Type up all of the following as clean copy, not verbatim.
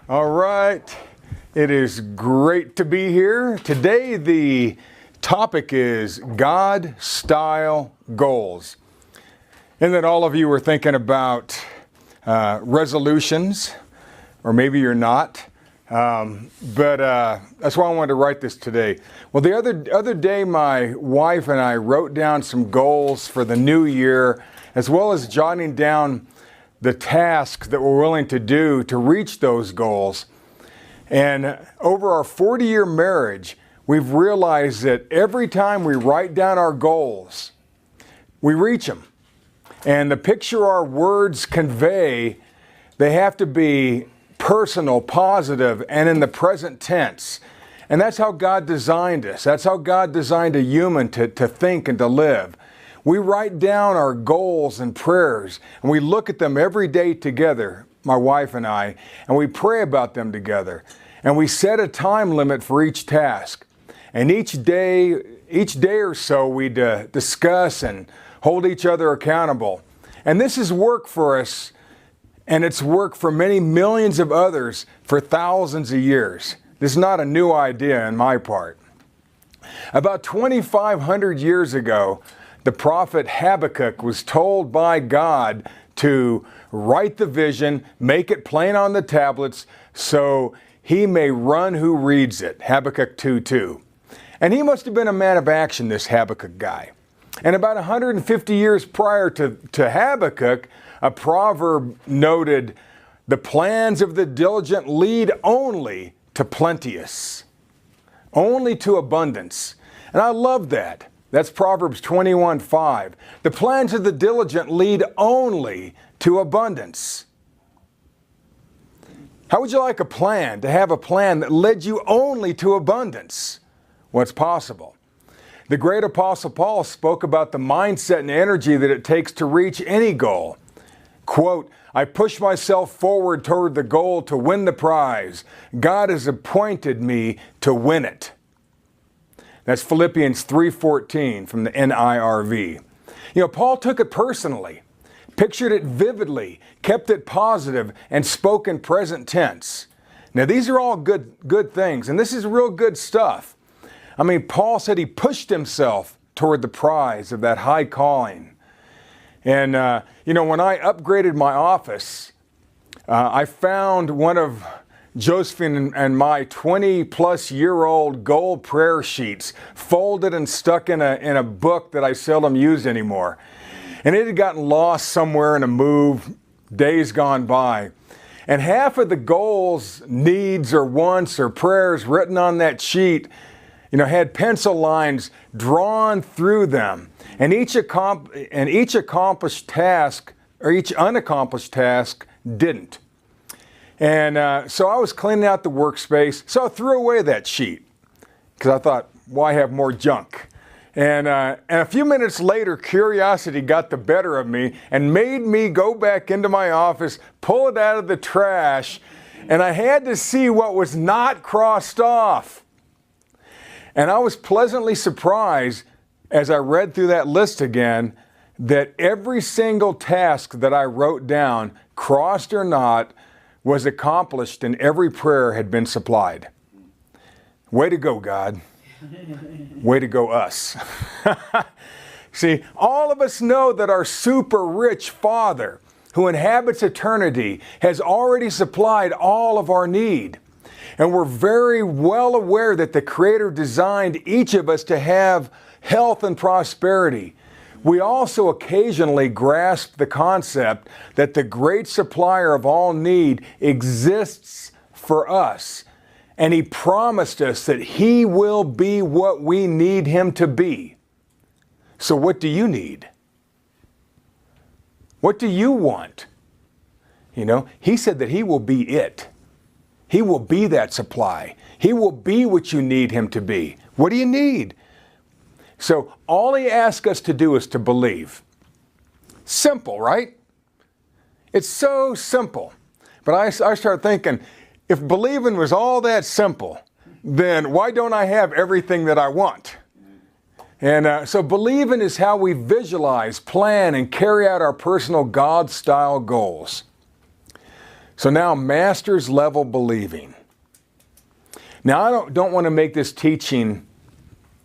All right, it is great to be here. Today the topic is God-style goals. And that all of you are thinking about resolutions, or maybe you're not. But that's why I wanted to write this today. Well, the other day my wife and I wrote down some goals for the new year, as well as jotting down the tasks that we're willing to do to reach those goals. And over our 40-year marriage, we've realized that every time we write down our goals, we reach them. And the picture our words convey, they have to be personal, positive, and in the present tense. And that's how God designed us. That's how God designed a human to think and to live. We write down our goals and prayers, and we look at them every day together, my wife and I, and we pray about them together. And we set a time limit for each task. And each day or so, we discuss and hold each other accountable. And this is work for us, and it's work for many millions of others for thousands of years. This is not a new idea on my part. About 2,500 years ago, the prophet Habakkuk was told by God to write the vision, make it plain on the tablets, so he may run who reads it. Habakkuk 2:2. And he must have been a man of action, this Habakkuk guy. And about 150 years prior to Habakkuk, a proverb noted, "The plans of the diligent lead only to plenteous," only to abundance. And I love that. That's Proverbs 21:5. The plans of the diligent lead only to abundance. How would you like a plan, to have a plan that led you only to abundance? Well, it's possible. The great Apostle Paul spoke about the mindset and energy that it takes to reach any goal. Quote, "I push myself forward toward the goal to win the prize. God has appointed me to win it." That's Philippians 3:14 from the NIRV. Paul took it personally, pictured it vividly, kept it positive, and spoke in present tense. Now, these are all good things, and this is real good stuff. Paul said he pushed himself toward the prize of that high calling. And, when I upgraded my office, I found one of Josephine and my 20-plus-year-old gold prayer sheets folded and stuck in a book that I seldom use anymore. And it had gotten lost somewhere in a move, days gone by. And half of the goals, needs, or wants, or prayers written on that sheet, had pencil lines drawn through them. And each accomplished task, or each unaccomplished task, didn't. And so I was cleaning out the workspace, so I threw away that sheet because I thought, why have more junk? And a few minutes later, curiosity got the better of me and made me go back into my office, pull it out of the trash, and I had to see what was not crossed off. And I was pleasantly surprised as I read through that list again that every single task that I wrote down, crossed or not, was accomplished and every prayer had been supplied. Way to go, God. Way to go, us. See, all of us know that our super rich Father, who inhabits eternity, has already supplied all of our need. And we're very well aware that the Creator designed each of us to have health and prosperity. We also occasionally grasp the concept that the great supplier of all need exists for us, and He promised us that He will be what we need Him to be. So what do you need? What do you want? He said that He will be it. He will be that supply. He will be what you need Him to be. What do you need? So all He asks us to do is to believe. Simple, right? It's so simple. But I start thinking, if believing was all that simple, then why don't I have everything that I want? And so believing is how we visualize, plan, and carry out our personal God-style goals. So now, master's level believing. Now, I don't want to make this teaching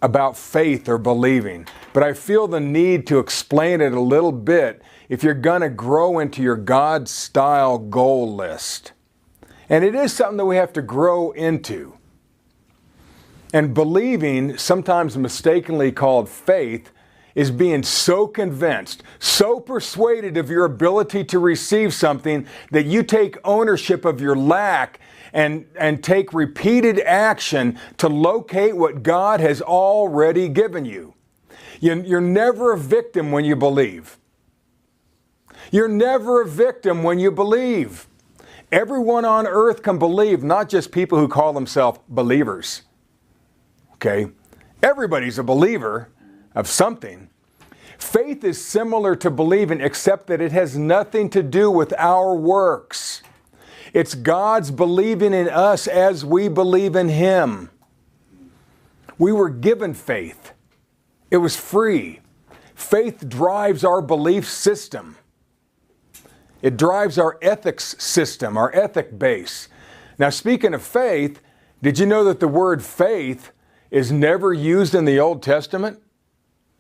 about faith or believing, but I feel the need to explain it a little bit if you're going to grow into your God-style goal list. And it is something that we have to grow into. And believing, sometimes mistakenly called faith, is being so convinced, so persuaded of your ability to receive something that you take ownership of your lack and take repeated action to locate what God has already given you. You're never a victim when you believe. You're never a victim when you believe. Everyone on earth can believe, not just people who call themselves believers. Okay? Everybody's a believer of something. Faith is similar to believing, except that it has nothing to do with our works. It's God's believing in us as we believe in Him. We were given faith. It was free. Faith drives our belief system. It drives our ethics system, our ethic base. Now, speaking of faith, did you know that the word faith is never used in the Old Testament?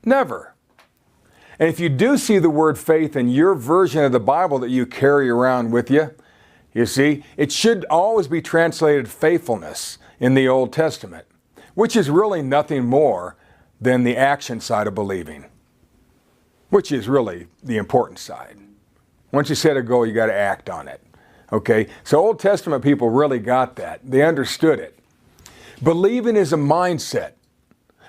Never. And if you do see the word faith in your version of the Bible that you carry around with you, you see, it should always be translated faithfulness in the Old Testament, which is really nothing more than the action side of believing, which is really the important side. Once you set a goal, you got to act on it. Okay? So Old Testament people really got that. They understood it. Believing is a mindset.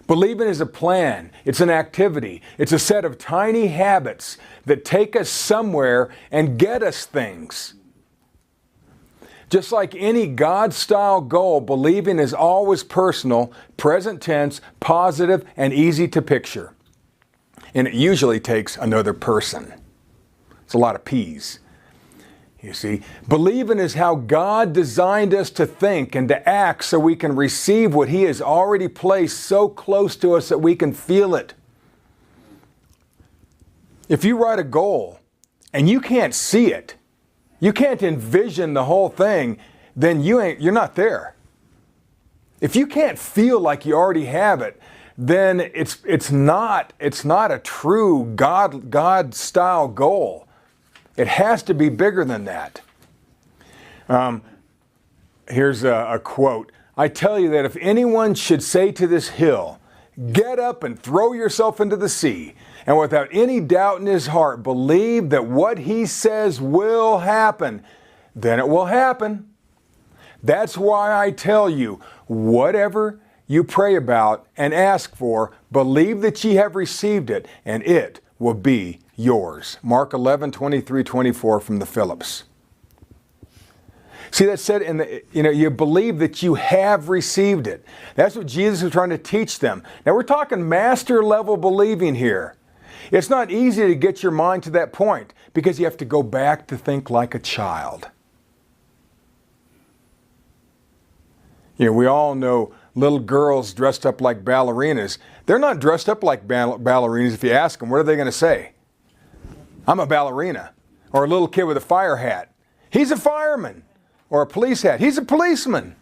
Believing is a plan. It's an activity. It's a set of tiny habits that take us somewhere and get us things. Just like any God-style goal, believing is always personal, present tense, positive, and easy to picture. And it usually takes another person. It's a lot of P's. You see, believing is how God designed us to think and to act so we can receive what He has already placed so close to us that we can feel it. If you write a goal and you can't see it, you can't envision the whole thing, then you're not there. If you can't feel like you already have it, then it's not a true God-style goal. It has to be bigger than that. Here's a quote. I tell you that if anyone should say to this hill, get up and throw yourself into the sea, and without any doubt in his heart believe that what he says will happen, then it will happen. That's why I tell you, whatever you pray about and ask for, believe that ye have received it, and it will be yours. Mark 11:23-24 from the Phillips. See, that said you believe that you have received it. That's what Jesus was trying to teach them. Now we're talking master level believing here. It's not easy to get your mind to that point because you have to go back to think like a child. We all know little girls dressed up like ballerinas. They're not dressed up like ballerinas. If you ask them, what are they going to say? I'm a ballerina. Or a little kid with a fire hat. He's a fireman. Or a police hat. He's a policeman.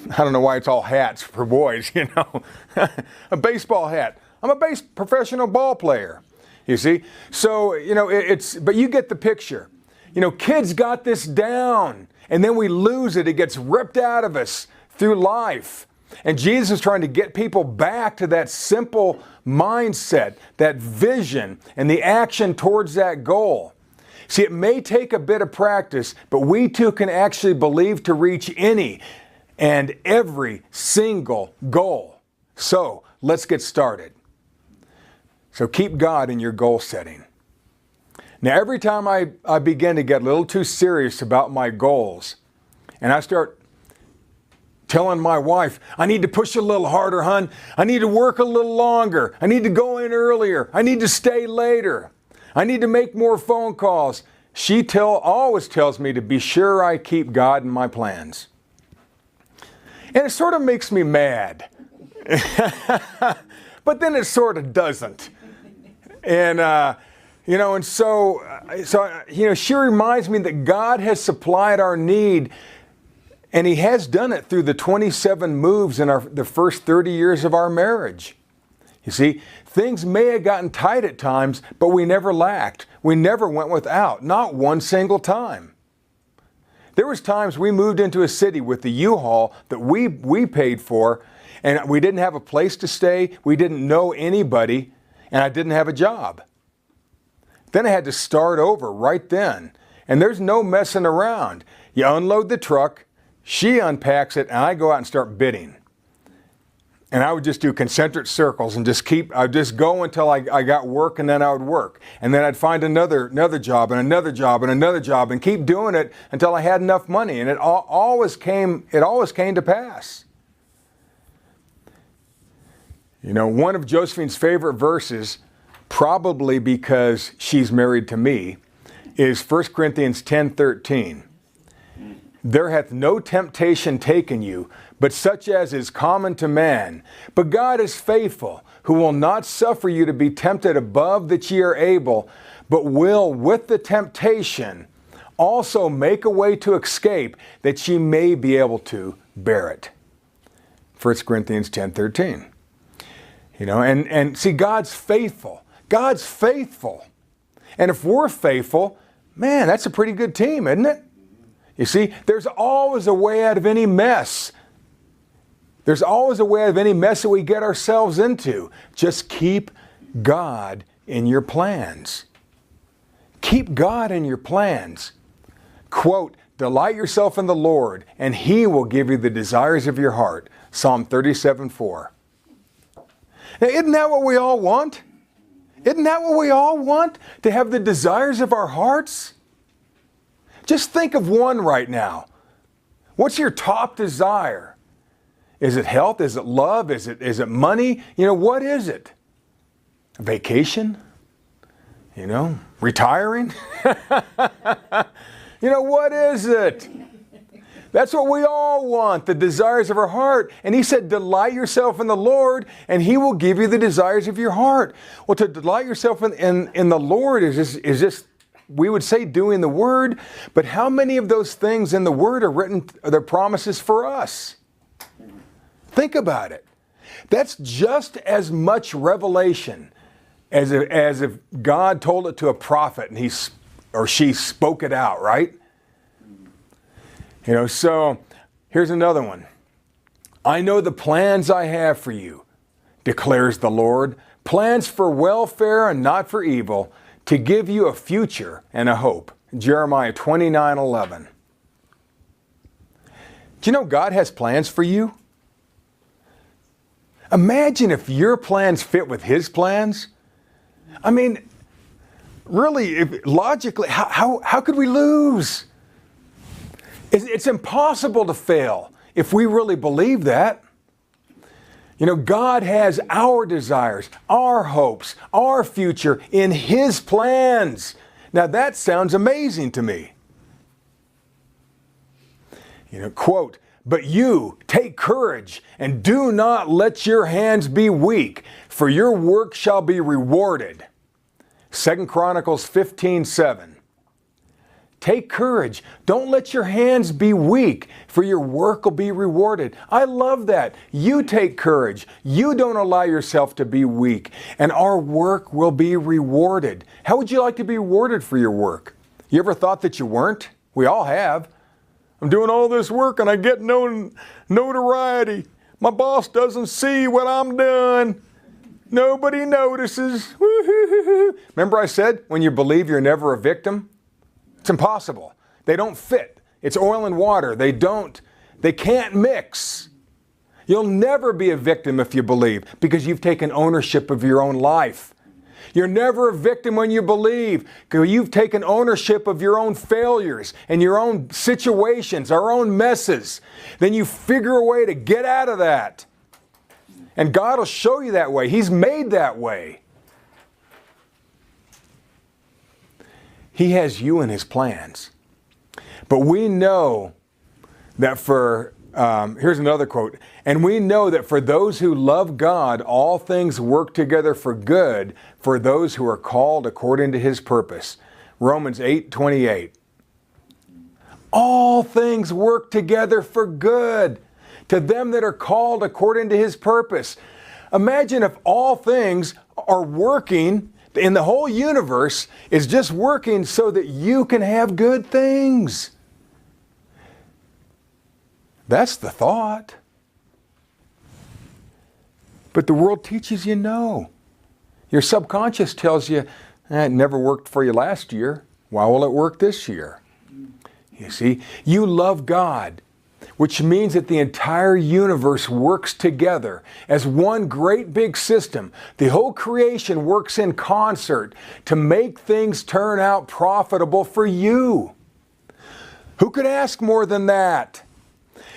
I don't know why it's all hats for boys, A baseball hat. I'm a professional ball player. You see? So, but you get the picture. Kids got this down. And then we lose it. It gets ripped out of us through life. And Jesus is trying to get people back to that simple mindset, that vision, and the action towards that goal. See, it may take a bit of practice, but we too can actually believe to reach any and every single goal. So, let's get started. So keep God in your goal setting. Now, every time I begin to get a little too serious about my goals, and I start telling my wife, I need to push a little harder, hon. I need to work a little longer. I need to go in earlier. I need to stay later. I need to make more phone calls. She always tells me to be sure I keep God in my plans. And it sort of makes me mad. But then it sort of doesn't. And, And so, she reminds me that God has supplied our need, and He has done it through the 27 moves in the first 30 years of our marriage. You see, things may have gotten tight at times, but we never lacked. We never went without, not one single time. There was times we moved into a city with the U-Haul that we paid for, and we didn't have a place to stay, we didn't know anybody, and I didn't have a job. Then I had to start over right then. And there's no messing around. You unload the truck, she unpacks it, and I go out and start bidding. And I would just do concentric circles and I'd just go until I got work, and then I would work. And then I'd find another job and another job and another job and keep doing it until I had enough money. And it always came to pass. One of Josephine's favorite verses, probably because she's married to me, is 1 Corinthians 10:13. There hath no temptation taken you, but such as is common to man. But God is faithful, who will not suffer you to be tempted above that ye are able, but will with the temptation also make a way to escape, that ye may be able to bear it. 1 Corinthians 10:13. And see, God's faithful. God's faithful. And if we're faithful, man, that's a pretty good team, isn't it? You see, there's always a way out of any mess. There's always a way out of any mess that we get ourselves into. Just keep God in your plans. Keep God in your plans. Quote, delight yourself in the Lord, and He will give you the desires of your heart. Psalm 37:4. Now, isn't that what we all want? Isn't that what we all want? To have the desires of our hearts? Just think of one right now. What's your top desire? Is it health? Is it love? Is it money? What is it? A vacation? Retiring? What is it? That's what we all want, the desires of our heart. And He said, delight yourself in the Lord, and He will give you the desires of your heart. Well, to delight yourself in the Lord is just, we would say, doing the Word. But how many of those things in the Word are written, they're promises for us? Think about it. That's just as much revelation as if God told it to a prophet and he or she spoke it out, right? So here's another one. I know the plans I have for you, declares the Lord, plans for welfare and not for evil, to give you a future and a hope. Jeremiah 29:11. Do you know God has plans for you? Imagine if your plans fit with His plans. I mean, really, logically, how could we lose? It's impossible to fail if we really believe that. God has our desires, our hopes, our future in His plans. Now that sounds amazing to me. Quote, but you take courage and do not let your hands be weak, for your work shall be rewarded. 2 Chronicles 15:7. Take courage. Don't let your hands be weak, for your work will be rewarded. I love that. You take courage. You don't allow yourself to be weak, and our work will be rewarded. How would you like to be rewarded for your work? You ever thought that you weren't? We all have. I'm doing all this work and I get no notoriety. My boss doesn't see what I'm doing. Nobody notices. Woo-hoo-hoo-hoo. Remember I said, when you believe you're never a victim? It's impossible. They don't fit. It's oil and water. They can't mix. You'll never be a victim if you believe, because you've taken ownership of your own life. You're never a victim when you believe, because you've taken ownership of your own failures and your own situations, our own messes. Then you figure a way to get out of that. And God will show you that way. He's made that way. He has you in His plans. But we know that for Here's another quote. And we know that for those who love God, all things work together for good for those who are called according to his purpose. Romans 8:28. All things work together for good to them that are called according to his purpose. Imagine if all things are working, and the whole universe is just working so that you can have good things. That's the thought. But the world teaches you no. Your subconscious tells you, it never worked for you last year. Why will it work this year? You see, you love God, which means that the entire universe works together as one great big system. The whole creation works in concert to make things turn out profitable for you. Who could ask more than that?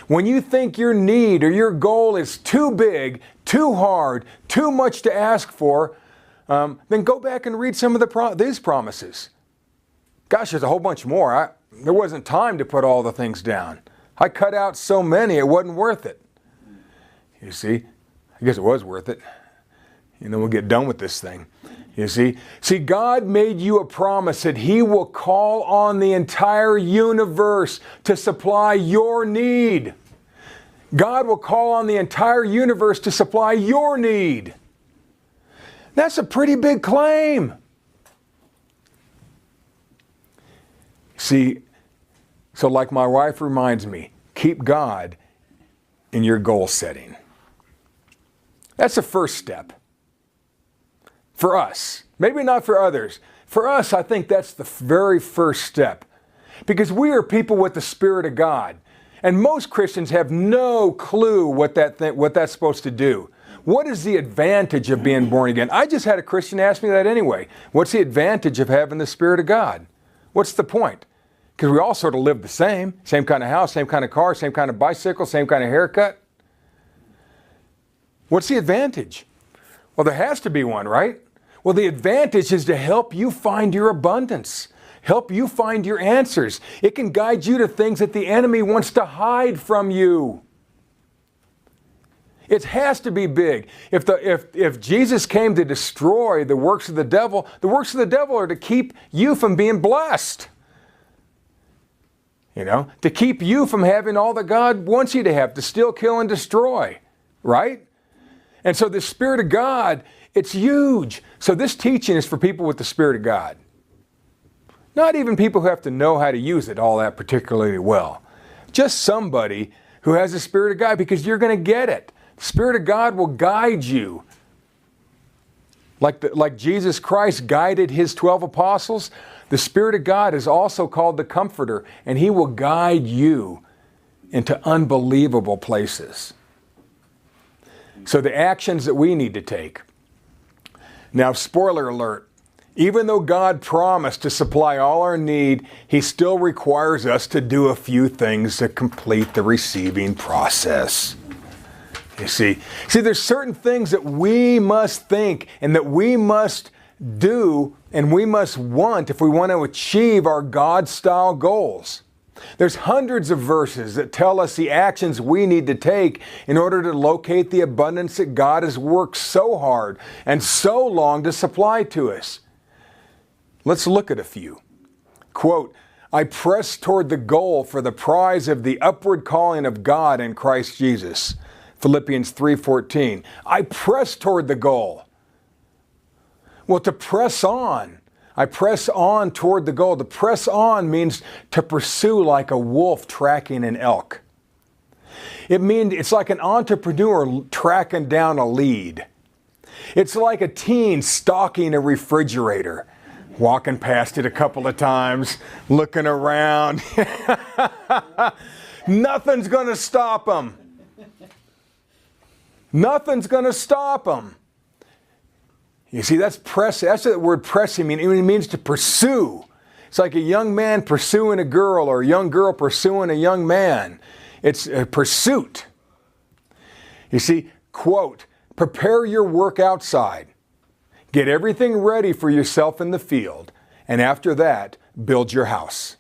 When you think your need or your goal is too big, too hard, too much to ask for, then go back and read some of these promises. Gosh, there's a whole bunch more. There wasn't time to put all the things down. I cut out so many, it wasn't worth it. You see, I guess it was worth it. We'll get done with this thing. You see, God made you a promise that he will call on the entire universe to supply your need. God will call on the entire universe to supply your need. That's a pretty big claim. See, so like my wife reminds me, keep God in your goal setting. That's the first step. For us. Maybe not for others. For us, I think that's the very first step. Because we are people with the Spirit of God. And most Christians have no clue what that's supposed to do. What is the advantage of being born again? I just had a Christian ask me that anyway. What's the advantage of having the Spirit of God? What's the point? Because we all sort of live the same kind of house, same kind of car, same kind of bicycle, same kind of haircut. What's the advantage? Well, there has to be one, right? Well, the advantage is to help you find your abundance, help you find your answers. It can guide you to things that the enemy wants to hide from you. It has to be big. If Jesus came to destroy the works of the devil are to keep you from being blessed. To keep you from having all that God wants you to have, to steal, kill, and destroy, right? And so the Spirit of God, it's huge. So this teaching is for people with the Spirit of God. Not even people who have to know how to use it all that particularly well. Just somebody who has the Spirit of God, because you're going to get it. The Spirit of God will guide you. Like Jesus Christ guided his 12 apostles, the Spirit of God is also called the Comforter, and he will guide you into unbelievable places. So the actions that we need to take. Now, spoiler alert, even though God promised to supply all our need, he still requires us to do a few things to complete the receiving process. You see, there's certain things that we must think and that we must do and we must want if we want to achieve our God-style goals. There's hundreds of verses that tell us the actions we need to take in order to locate the abundance that God has worked so hard and so long to supply to us. Let's look at a few. Quote, I press toward the goal for the prize of the upward calling of God in Christ Jesus. Philippians 3:14. I press toward the goal. Well, to press on. I press on toward the goal. To press on means to pursue like a wolf tracking an elk. It means it's like an entrepreneur tracking down a lead. It's like a teen stalking a refrigerator, walking past it a couple of times, looking around. Nothing's going to stop them. Nothing's going to stop them. You see, that's press. That's what the word pressing means. It means to pursue. It's like a young man pursuing a girl or a young girl pursuing a young man. It's a pursuit. You see, quote, prepare your work outside. Get everything ready for yourself in the field. And after that, build your house.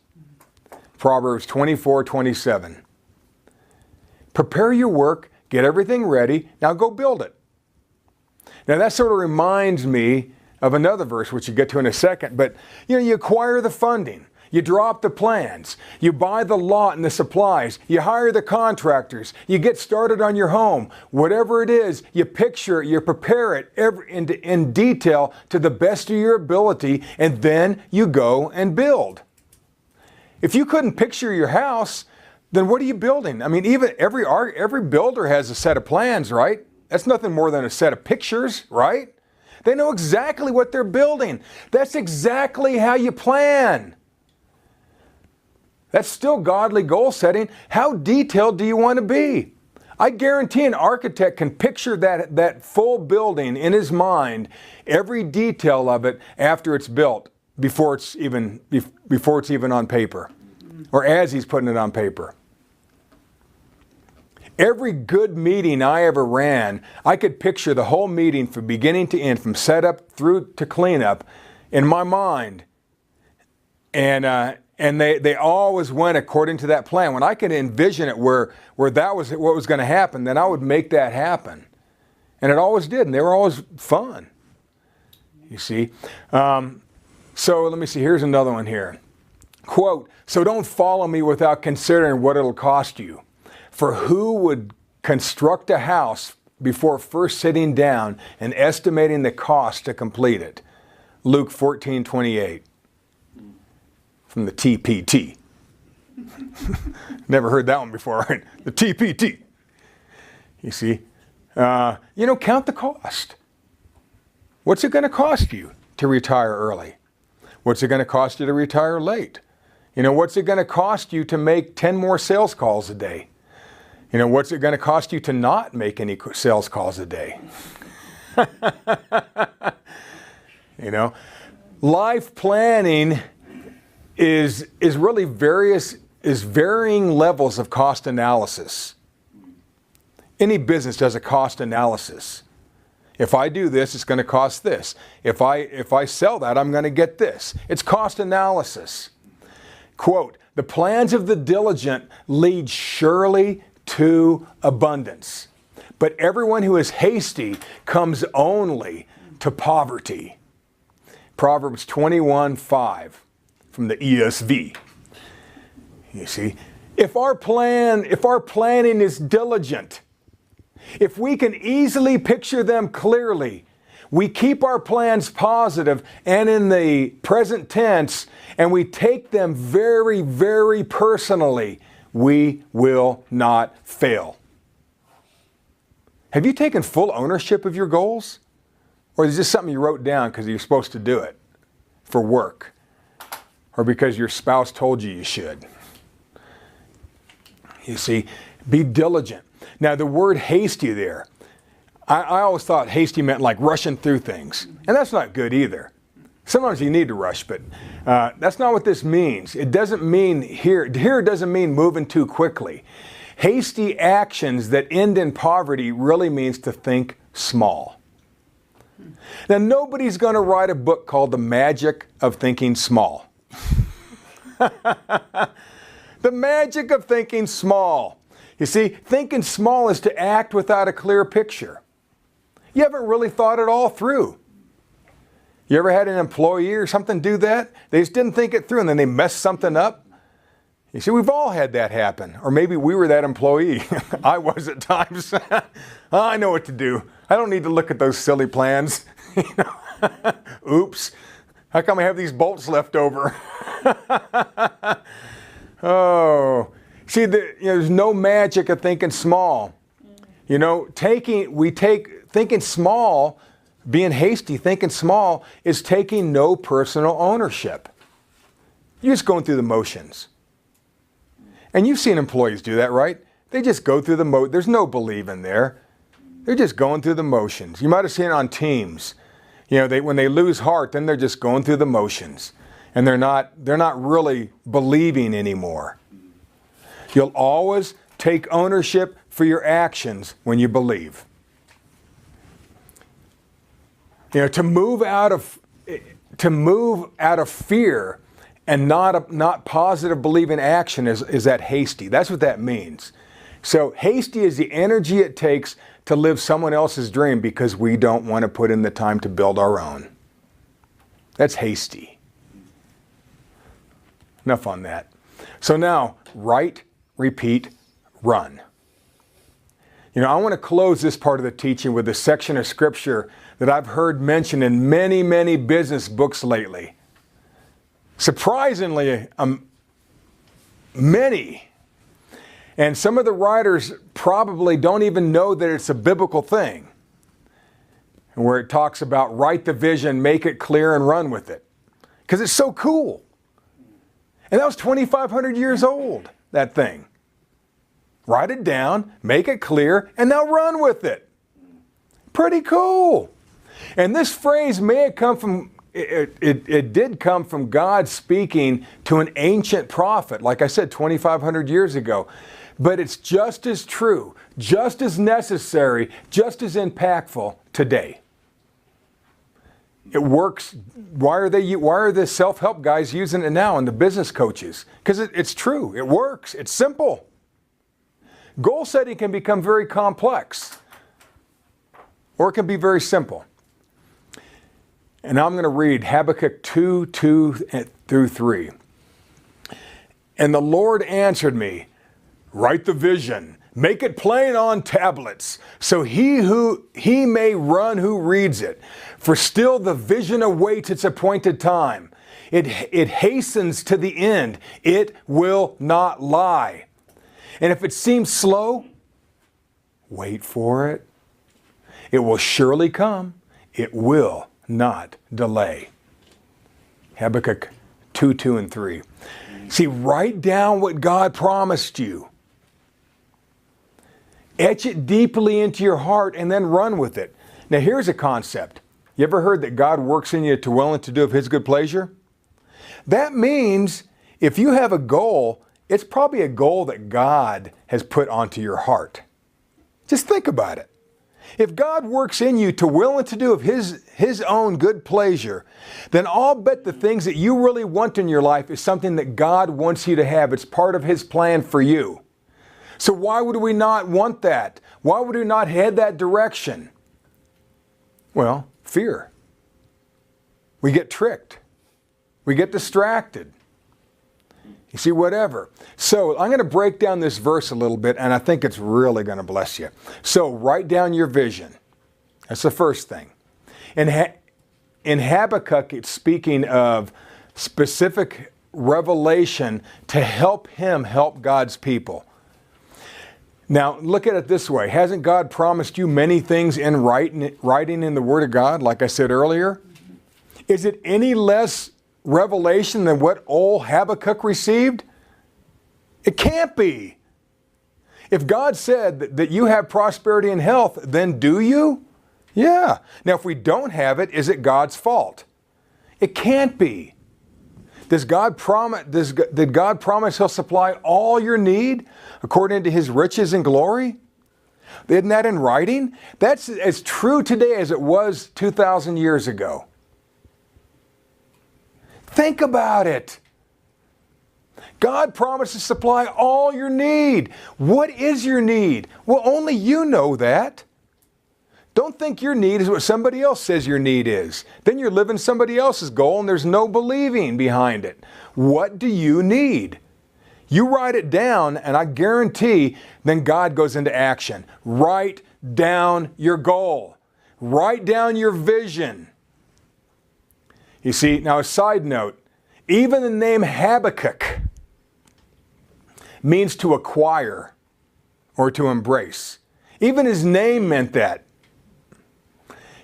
Proverbs 24:27. Prepare your work, get everything ready, now go build it. Now that sort of reminds me of another verse, which you get to in a second, but you acquire the funding. You draw up the plans, you buy the lot and the supplies, you hire the contractors, you get started on your home. Whatever it is, you picture it, you prepare it in detail to the best of your ability, and then you go and build. If you couldn't picture your house, then what are you building? I mean, even every builder has a set of plans, right? That's nothing more than a set of pictures, right? They know exactly what they're building. That's exactly how you plan. That's still godly goal setting. How detailed do you want to be? I guarantee an architect can picture that full building in his mind, every detail of it after it's built, before it's even on paper, or as he's putting it on paper. Every good meeting I ever ran, I could picture the whole meeting from beginning to end, from setup through to cleanup, in my mind. And they always went according to that plan. When I could envision it where that was what was going to happen, then I would make that happen. And it always did, and they were always fun. You see? So let me see, here's another one here. Quote, "So don't follow me without considering what it'll cost you. For who would construct a house before first sitting down and estimating the cost to complete it?" Luke 14:28. From the TPT. Never heard that one before, right? The TPT. You see? Count the cost. What's it going to cost you to retire early? What's it going to cost you to retire late? What's it going to cost you to make 10 more sales calls a day? What's it going to cost you to not make any sales calls a day? Life planning is really varying levels of cost analysis. Any business does a cost analysis. If I do this, it's going to cost this. If I sell that, I'm going to get this. It's cost analysis. Quote, "The plans of the diligent lead surely to abundance, but everyone who is hasty comes only to poverty." Proverbs 21:5 from the ESV. You see, if our planning is diligent, if we can easily picture them clearly, we keep our plans positive and in the present tense, and we take them very, very personally, we will not fail. Have you taken full ownership of your goals? Or is this something you wrote down because you're supposed to do it for work? Or because your spouse told you should? You see, be diligent. Now the word hasty there, I always thought hasty meant like rushing through things. And that's not good either. Sometimes you need to rush, but that's not what this means. It doesn't mean here it doesn't mean moving too quickly. Hasty actions that end in poverty really means to think small. Now nobody's going to write a book called The Magic of Thinking Small. The magic of thinking small. You see, thinking small is to act without a clear picture. You haven't really thought it all through. You ever had an employee or something do that? They just didn't think it through and then they messed something up. You see, we've all had that happen. Or maybe we were that employee. I was at times. I know what to do. I don't need to look at those silly plans. Oops. How come I have these bolts left over? Oh. See, there's no magic of thinking small. Thinking small, being hasty, thinking small, is taking no personal ownership. You're just going through the motions. And you've seen employees do that, right? They just go through the there's no believing there. They're just going through the motions. You might have seen it on teams. When they lose heart, then they're just going through the motions. And they're not really believing anymore. You'll always take ownership for your actions when you believe. To move out of fear and not positive believing action is that hasty. That's what that means. So hasty is the energy it takes to live someone else's dream because we don't want to put in the time to build our own. That's hasty. Enough on that. So now, write, repeat, run. I want to close this part of the teaching with a section of scripture that I've heard mentioned in many, many business books lately. Surprisingly, many. And some of the writers probably don't even know that it's a biblical thing. Where it talks about write the vision, make it clear, and run with it. Because it's so cool. And that was 2,500 years old, that thing. Write it down, make it clear, and now run with it. Pretty cool. And this phrase may have come from, it did come from God speaking to an ancient prophet, like I said, 2,500 years ago. But it's just as true, just as necessary, just as impactful today. It works. Why are the self-help guys using it now and the business coaches? Because it's true. It works. It's simple. Goal setting can become very complex, or it can be very simple. And I'm going to read Habakkuk 2:2-3. And the Lord answered me, write the vision, make it plain on tablets, so he may run who reads it. For still the vision awaits its appointed time. It hastens to the end. It will not lie. And if it seems slow, wait for it. It will surely come. It will not delay. Habakkuk 2:2-3. See, write down what God promised you. Etch it deeply into your heart and then run with it. Now here's a concept. You ever heard that God works in you to will and to do of His good pleasure? That means if you have a goal, it's probably a goal that God has put onto your heart. Just think about it. If God works in you to will and to do of His own good pleasure, then I'll bet the things that you really want in your life is something that God wants you to have. It's part of His plan for you. So why would we not want that? Why would we not head that direction? Well, fear. We get tricked. We get distracted. You see, whatever. So I'm going to break down this verse a little bit, and I think it's really going to bless you. So write down your vision. That's the first thing. In Habakkuk, it's speaking of specific revelation to help him help God's people. Now, look at it this way. Hasn't God promised you many things in writing in the Word of God, like I said earlier? Is it any less revelation than what old Habakkuk received? It can't be. If God said that you have prosperity and health, then do you? Yeah. Now, if we don't have it, is it God's fault? It can't be. Did God promise He'll supply all your need according to His riches and glory? Isn't that in writing? That's as true today as it was 2,000 years ago. Think about it. God promised to supply all your need. What is your need? Well, only you know that. Don't think your need is what somebody else says your need is. Then you're living somebody else's goal and there's no believing behind it. What do you need? You write it down and I guarantee then God goes into action. Write down your goal. Write down your vision. You see, now a side note, even the name Habakkuk means to acquire or to embrace. Even his name meant that.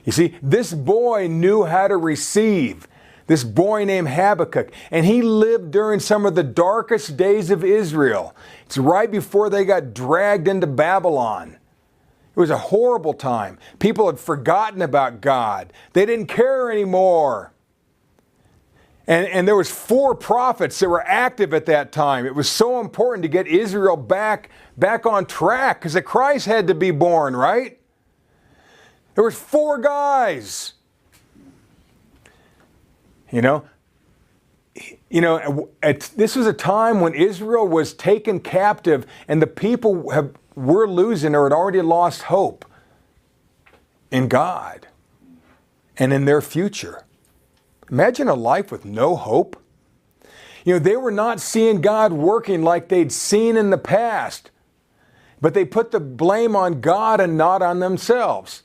You see, this boy knew how to receive. This boy named Habakkuk. And he lived during some of the darkest days of Israel. It's right before they got dragged into Babylon. It was a horrible time. People had forgotten about God. They didn't care anymore. And there was 4 prophets that were active at that time. It was so important to get Israel back on track because the Christ had to be born, right? There was 4 guys. This was a time when Israel was taken captive and the people we're losing or had already lost hope in God and in their future. Imagine a life with no hope. You know, they were not seeing God working like they'd seen in the past, but they put the blame on God and not on themselves.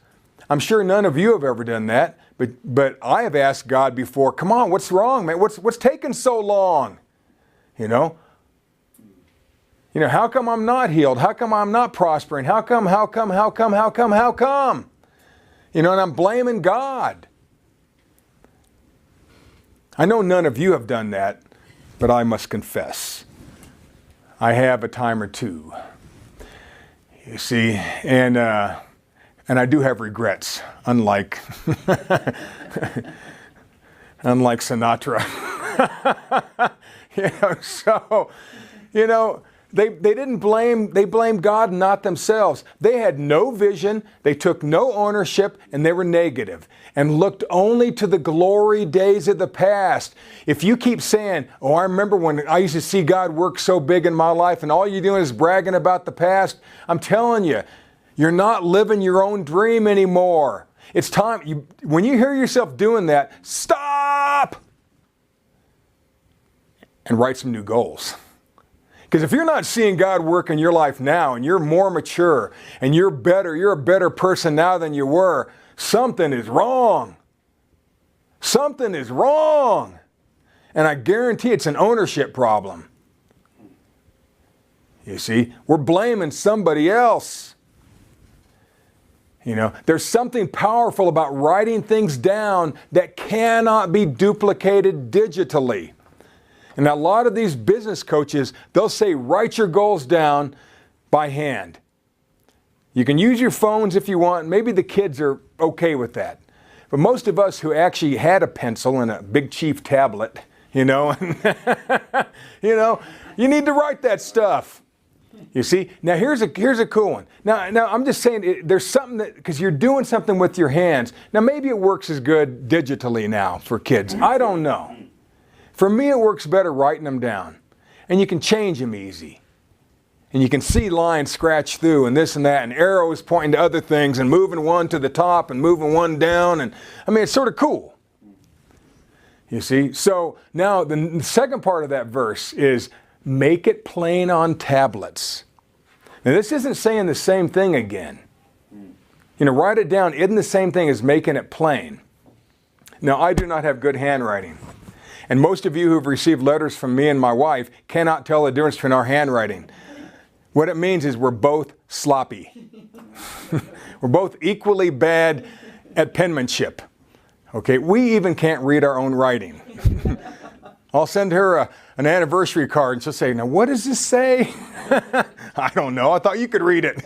I'm sure none of you have ever done that, but I have asked God before, come on, what's wrong, man? What's taking so long? You know, how come I'm not healed? How come I'm not prospering? How come? You know, and I'm blaming God. I know none of you have done that, but I must confess, I have a time or two. You see, and I do have regrets, unlike Sinatra. They blamed God, not themselves. They had no vision, they took no ownership, and they were negative and looked only to the glory days of the past. If you keep saying, oh, I remember when I used to see God work so big in my life, and all you're doing is bragging about the past, I'm telling you, you're not living your own dream anymore. It's time, when you hear yourself doing that, stop and write some new goals. Because if you're not seeing God work in your life now, and you're more mature, and you're a better person now than you were, something is wrong. Something is wrong. And I guarantee it's an ownership problem. You see, we're blaming somebody else. You know, there's something powerful about writing things down that cannot be duplicated digitally. And a lot of these business coaches, they'll say, write your goals down by hand. You can use your phones if you want. Maybe the kids are okay with that. But most of us who actually had a pencil and a Big Chief tablet, you need to write that stuff. You see? Now here's a cool one. Now I'm just saying there's something that, because you're doing something with your hands. Now maybe it works as good digitally now for kids. I don't know. For me, it works better writing them down. And you can change them easy. And you can see lines scratch through and this and that, and arrows pointing to other things and moving one to the top and moving one down. And I mean, it's sort of cool. You see? So now the second part of that verse is make it plain on tablets. Now this isn't saying the same thing again. Write it down isn't the same thing as making it plain. Now, I do not have good handwriting. And most of you who've received letters from me and my wife cannot tell the difference between our handwriting. What it means is we're both sloppy. We're both equally bad at penmanship. Okay, we even can't read our own writing. I'll send her an anniversary card and she'll say, now what does this say? I don't know, I thought you could read it.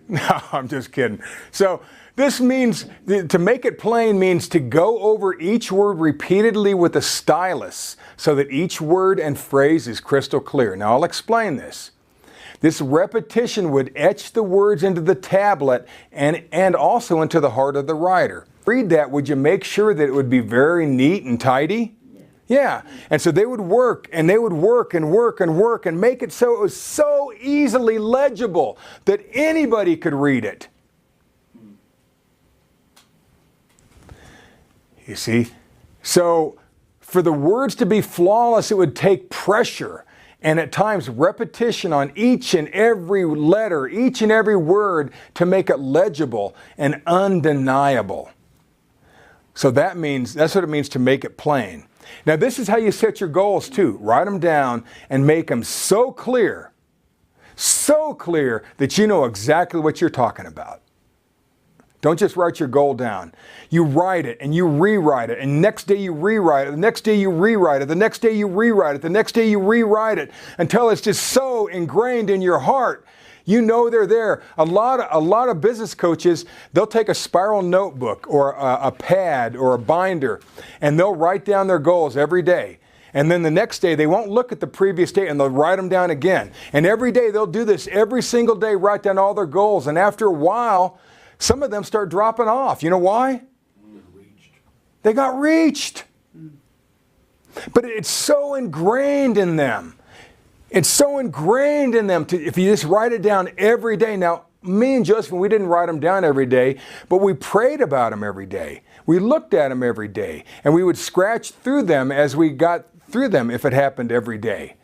No, I'm just kidding. So this means, to make it plain means to go over each word repeatedly with a stylus so that each word and phrase is crystal clear. Now I'll explain this. This repetition would etch the words into the tablet and also into the heart of the writer. Read that, would you make sure that it would be very neat and tidy? Yeah. And so they would work and they would work and work and work and make it so it was so easily legible that anybody could read it. You see? So for the words to be flawless, it would take pressure and at times repetition on each and every letter, each and every word to make it legible and undeniable. So that's what it means to make it plain. Now this is how you set your goals too. Write them down and make them so clear that you know exactly what you're talking about. Don't just write your goal down. You write it and you rewrite it, and next day you rewrite it, the next day you rewrite it, the next day you rewrite it, the next day you rewrite it, until it's just so ingrained in your heart. You know they're there. A lot of business coaches, they'll take a spiral notebook or a pad or a binder, and they'll write down their goals every day. And then the next day, they won't look at the previous day and they'll write them down again. And every day they'll do this every single day, write down all their goals. And after a while, some of them start dropping off. You know why? They got reached. But it's so ingrained in them. It's so ingrained in them if you just write it down every day. Now, me and Josephine, we didn't write them down every day, but we prayed about them every day. We looked at them every day, and we would scratch through them as we got through them if it happened every day.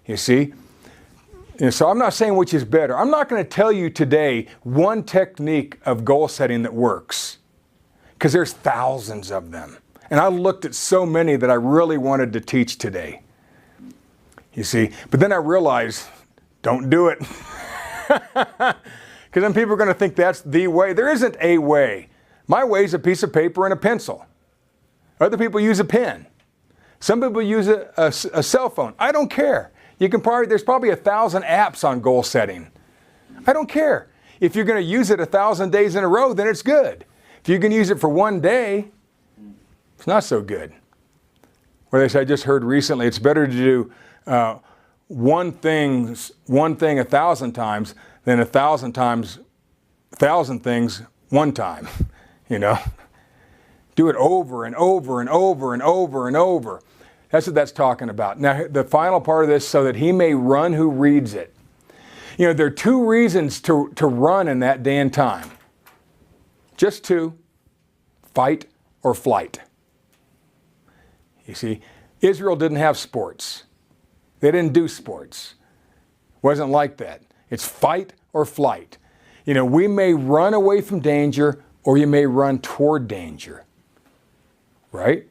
You see? And so I'm not saying which is better. I'm not going to tell you today one technique of goal setting that works, because there's thousands of them. And I looked at so many that I really wanted to teach today. You see? But then I realized, don't do it. Because then people are going to think that's the way. There isn't a way. My way is a piece of paper and a pencil. Other people use a pen. Some people use a cell phone. I don't care. There's probably 1,000 apps on goal setting. I don't care. If you're going to use it 1,000 days in a row, then it's good. If you can use it for one day, it's not so good. Or as I just heard recently, it's better to do one thing 1,000 times than 1,000 things one time. You know, do it over and over and over and over and over. That's what that's talking about. Now, the final part of this, so that he may run who reads it. You know, there are two reasons to run in that day and time. Just two: fight or flight. You see, Israel didn't have sports. They didn't do sports. It wasn't like that. It's fight or flight. You know, we may run away from danger, or you may run toward danger. Right?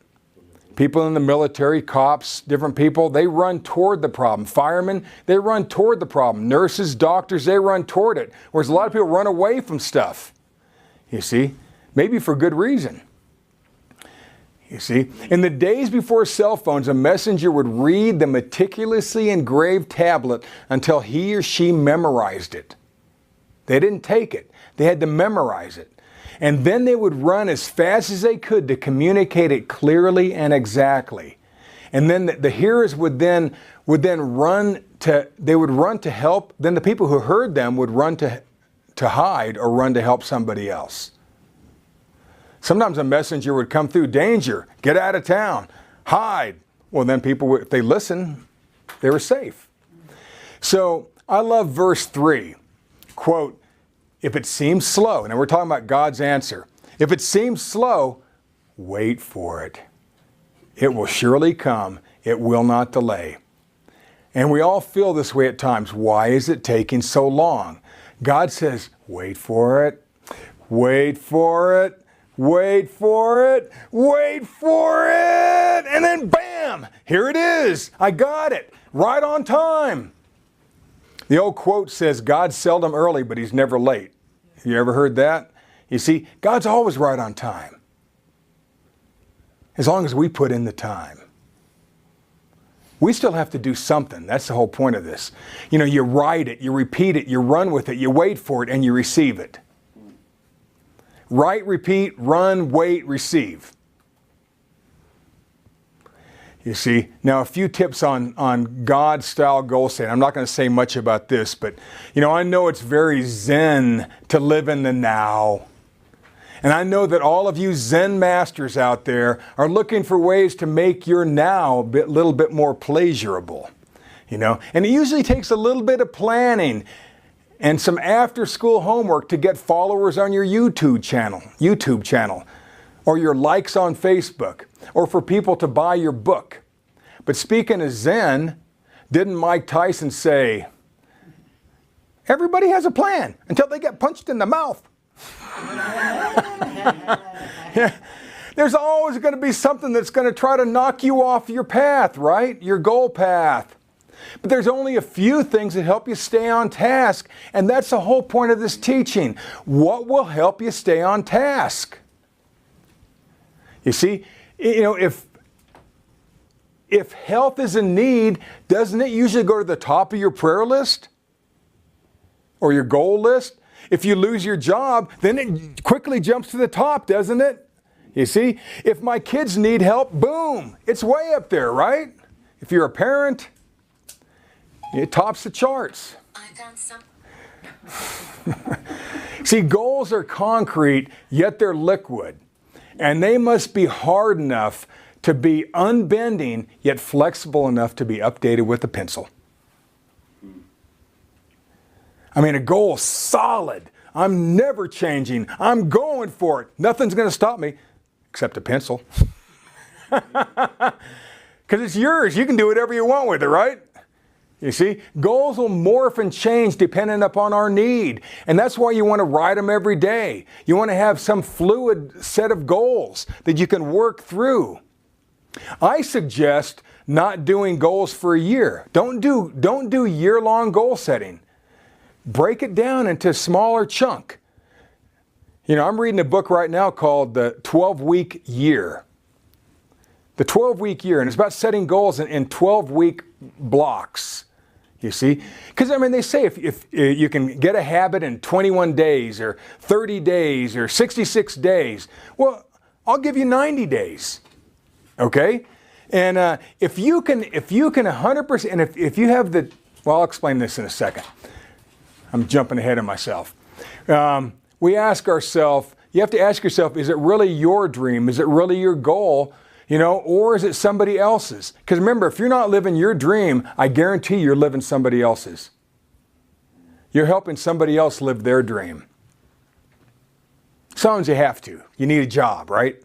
People in the military, cops, different people, they run toward the problem. Firemen, they run toward the problem. Nurses, doctors, they run toward it. Whereas a lot of people run away from stuff. You see? Maybe for good reason. You see? In the days before cell phones, a messenger would read the meticulously engraved tablet until he or she memorized it. They didn't take it. They had to memorize it. And then they would run as fast as they could to communicate it clearly and exactly. And then the hearers would then run to help. Then the people who heard them would run to hide or run to help somebody else. Sometimes a messenger would come through: danger, get out of town, hide. Well, then people, if they listened, they were safe. So I love verse 3. Quote, if it seems slow, and we're talking about God's answer. If it seems slow, wait for it. It will surely come. It will not delay. And we all feel this way at times. Why is it taking so long? God says, wait for it. Wait for it. Wait for it. Wait for it. And then bam, here it is. I got it. Right on time. The old quote says, God's seldom early, but he's never late. You ever heard that? You see, God's always right on time. As long as we put in the time. We still have to do something. That's the whole point of this. You know, you write it, you repeat it, you run with it, you wait for it, and you receive it. Write, repeat, run, wait, receive. You see, now a few tips on God-style goal setting. I'm not going to say much about this, but you know, I know it's very Zen to live in the now. And I know that all of you Zen masters out there are looking for ways to make your now a little bit more pleasurable. You know, and it usually takes a little bit of planning and some after-school homework to get followers on your YouTube channel, or your likes on Facebook, or for people to buy your book. But speaking of Zen, didn't Mike Tyson say, everybody has a plan until they get punched in the mouth? Yeah. There's always going to be something that's going to try to knock you off your path, right? Your goal path. But there's only a few things that help you stay on task. And that's the whole point of this teaching. What will help you stay on task? You see, you know, if health is a need, doesn't it usually go to the top of your prayer list? Or your goal list? If you lose your job, then it quickly jumps to the top, doesn't it? You see, if my kids need help, boom, it's way up there, right? If you're a parent, it tops the charts. I've done some. See, goals are concrete, yet they're liquid. And they must be hard enough to be unbending, yet flexible enough to be updated with a pencil. I mean, a goal solid. I'm never changing. I'm going for it. Nothing's going to stop me except a pencil. Because it's yours. You can do whatever you want with it, right? You see, goals will morph and change depending upon our need. And that's why you want to write them every day. You want to have some fluid set of goals that you can work through. I suggest not doing goals for a year. Don't do year-long goal setting. Break it down into a smaller chunk. You know, I'm reading a book right now called The 12-Week Year. The 12-week year, and it's about setting goals in 12-week blocks. You see? Because, I mean, they say if you can get a habit in 21 days or 30 days or 66 days, well, I'll give you 90 days. Okay? And if you can 100%, and if you have the, well, I'll explain this in a second. I'm jumping ahead of myself. We ask ourselves, you have to ask yourself, is it really your dream? Is it really your goal? You know, or is it somebody else's? Because remember, if you're not living your dream, I guarantee you're living somebody else's. You're helping somebody else live their dream. Sometimes you have to. You need a job, right?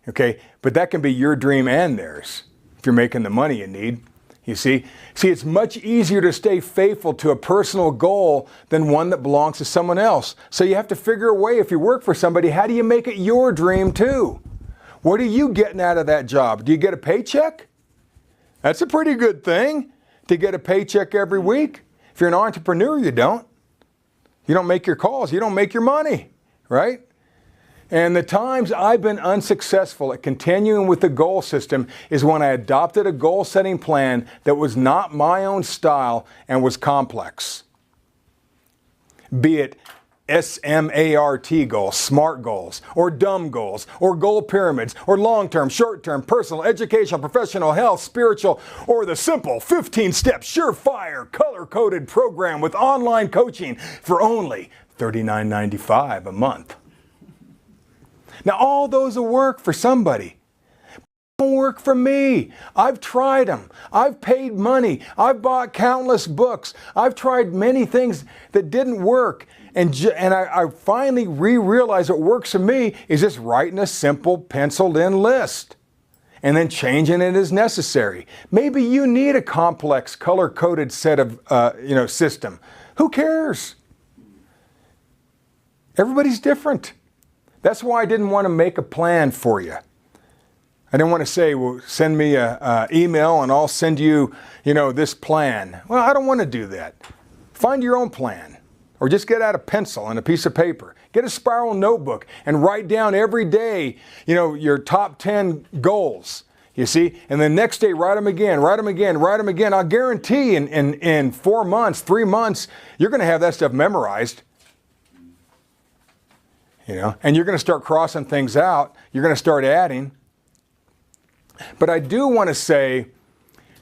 Okay, but that can be your dream and theirs if you're making the money you need. You see? See, it's much easier to stay faithful to a personal goal than one that belongs to someone else. So you have to figure a way, if you work for somebody, how do you make it your dream too? What are you getting out of that job? Do you get a paycheck? That's a pretty good thing, to get a paycheck every week. If you're an entrepreneur, you don't. You don't make your calls. You don't make your money, right? And the times I've been unsuccessful at continuing with the goal system is when I adopted a goal-setting plan that was not my own style and was complex. Be it SMART goals, SMART goals, or dumb goals, or goal pyramids, or long-term, short-term, personal, educational, professional, health, spiritual, or the simple 15-step, surefire, color-coded program with online coaching for only $39.95 a month. Now, all those will work for somebody. Don't work for me. I've tried them. I've paid money. I've bought countless books. I've tried many things that didn't work. And I finally realized what works for me is just writing a simple penciled-in list and then changing it as necessary. Maybe you need a complex, color-coded set of system. Who cares? Everybody's different. That's why I didn't want to make a plan for you. I didn't want to say, well, send me an email and I'll send you, this plan. Well, I don't want to do that. Find your own plan. Or just get out a pencil and a piece of paper. Get a spiral notebook and write down every day, your top 10 goals. You see? And the next day, write them again, write them again, write them again. I'll guarantee in 4 months, 3 months, you're going to have that stuff memorized. And you're going to start crossing things out. You're going to start adding. But I do want to say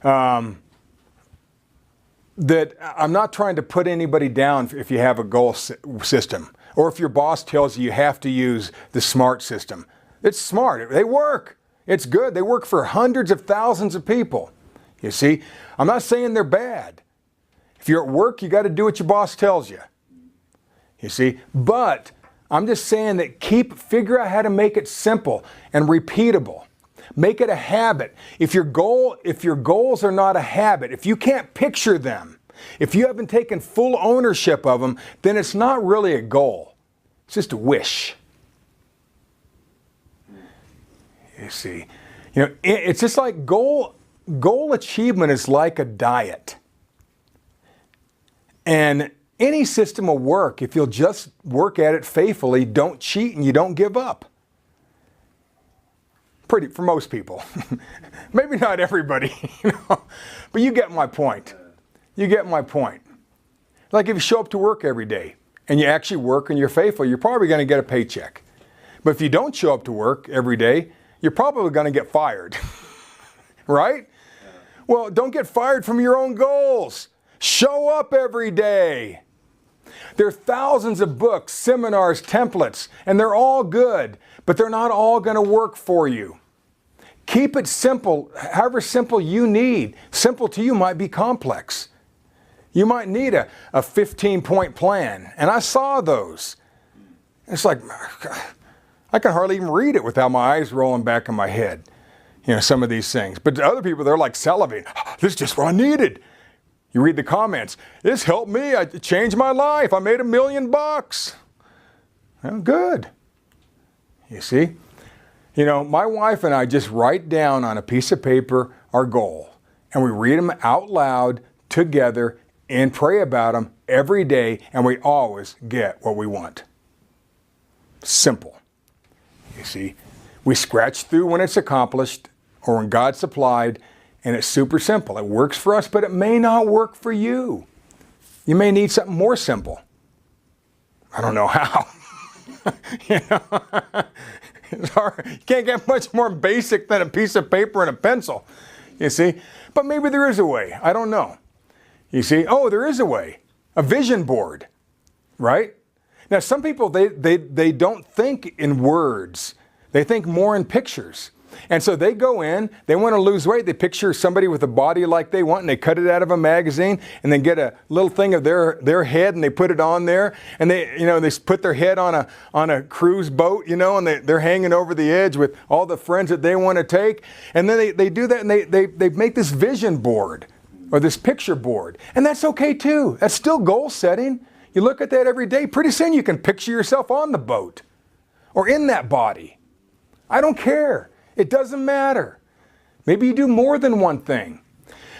that I'm not trying to put anybody down if you have a goal system, or if your boss tells you have to use the SMART system. It's smart. They work. It's good. They work for hundreds of thousands of people. You see, I'm not saying they're bad. If you're at work, you got to do what your boss tells you. You see, but I'm just saying that figure out how to make it simple and repeatable. Make it a habit. If your goals are not a habit, if you can't picture them, if you haven't taken full ownership of them, then it's not really a goal. It's just a wish. You see, it's just like goal achievement is like a diet. And any system will work if you'll just work at it faithfully, don't cheat, and you don't give up. For most people. Maybe not everybody, but you get my point. You get my point. Like if you show up to work every day and you actually work and you're faithful, you're probably going to get a paycheck. But if you don't show up to work every day, you're probably going to get fired. Right? Well, don't get fired from your own goals. Show up every day. There are thousands of books, seminars, templates, and they're all good, but they're not all going to work for you. Keep it simple, however simple you need. Simple to you might be complex. You might need a 15-point plan. And I saw those. It's like, I can hardly even read it without my eyes rolling back in my head. Some of these things. But to other people, they're like salivating. This is just what I needed. You read the comments. This helped me. It changed my life. I made $1 million. Well, good. You see? My wife and I just write down on a piece of paper our goal. And we read them out loud together and pray about them every day. And we always get what we want. Simple. You see? We scratch through when it's accomplished or when God supplied. And it's super simple. It works for us, but it may not work for you. You may need something more simple. I don't know how. It's hard. You can't get much more basic than a piece of paper and a pencil. You see? But maybe there is a way. I don't know. You see? Oh, there is a way. A vision board. Right? Now, some people, they don't think in words. They think more in pictures. And so they go in, they want to lose weight, they picture somebody with a body like they want, and they cut it out of a magazine, and then get a little thing of their head, and they put it on there, and they put their head on a cruise boat, and they're hanging over the edge with all the friends that they want to take, and then they do that, and they make this vision board, or this picture board, and that's okay too. That's still goal setting. You look at that every day, pretty soon you can picture yourself on the boat, or in that body. I don't care. It doesn't matter. Maybe you do more than one thing.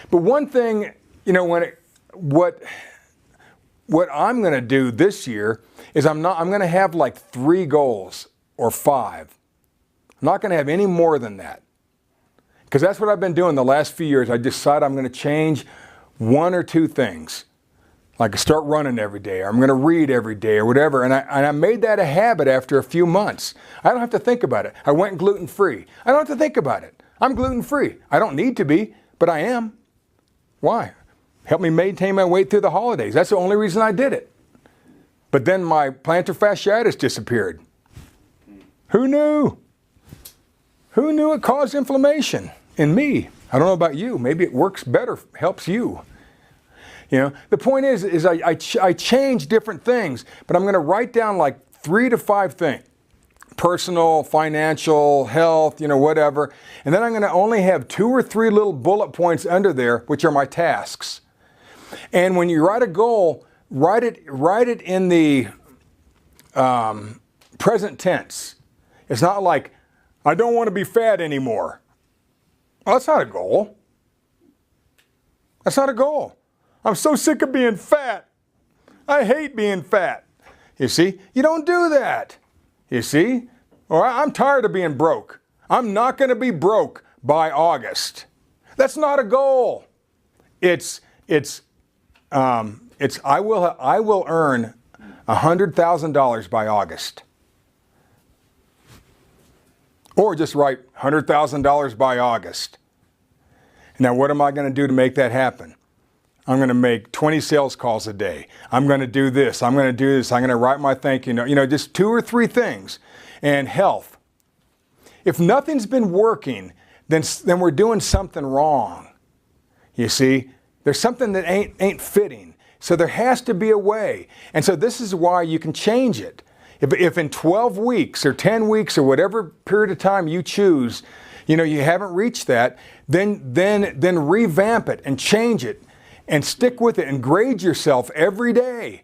But one thing, what I'm going to do this year is I'm going to have like 3 goals or 5. I'm not going to have any more than that. Because that's what I've been doing the last few years. I decide I'm going to change 1 or 2 things. Like start running every day, or I'm going to read every day, or whatever. And I made that a habit after a few months. I don't have to think about it. I went gluten-free. I don't have to think about it. I'm gluten-free. I don't need to be, but I am. Why? Help me maintain my weight through the holidays. That's the only reason I did it. But then my plantar fasciitis disappeared. Who knew? Who knew it caused inflammation in me? I don't know about you. Maybe it works better, helps you. The point is I change different things, but I'm going to write down like 3 to 5 things. Personal, financial, health, whatever. And then I'm going to only have 2 or 3 little bullet points under there, which are my tasks. And when you write a goal, write it in the present tense. It's not like, I don't want to be fat anymore. Well, that's not a goal. That's not a goal. I'm so sick of being fat. I hate being fat. You see? You don't do that. You see? Or I'm tired of being broke. I'm not going to be broke by August. That's not a goal. It's I will earn $100,000 by August. Or just write $100,000 by August. Now, what am I going to do to make that happen? I'm going to make 20 sales calls a day. I'm going to do this. I'm going to do this. I'm going to write my thank you note. Just 2 or 3 things. And health. If nothing's been working, then we're doing something wrong. You see, there's something that ain't fitting. So there has to be a way. And so this is why you can change it. If in 12 weeks or 10 weeks or whatever period of time you choose, you haven't reached that, then revamp it and change it. And stick with it and grade yourself every day.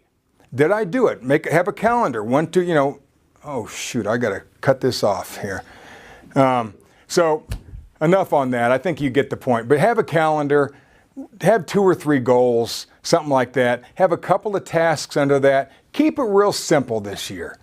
Did I do it? Have a calendar. 1, 2, oh shoot, I got to cut this off here. So enough on that. I think you get the point. But have a calendar. Have 2 or 3 goals, something like that. Have a couple of tasks under that. Keep it real simple this year.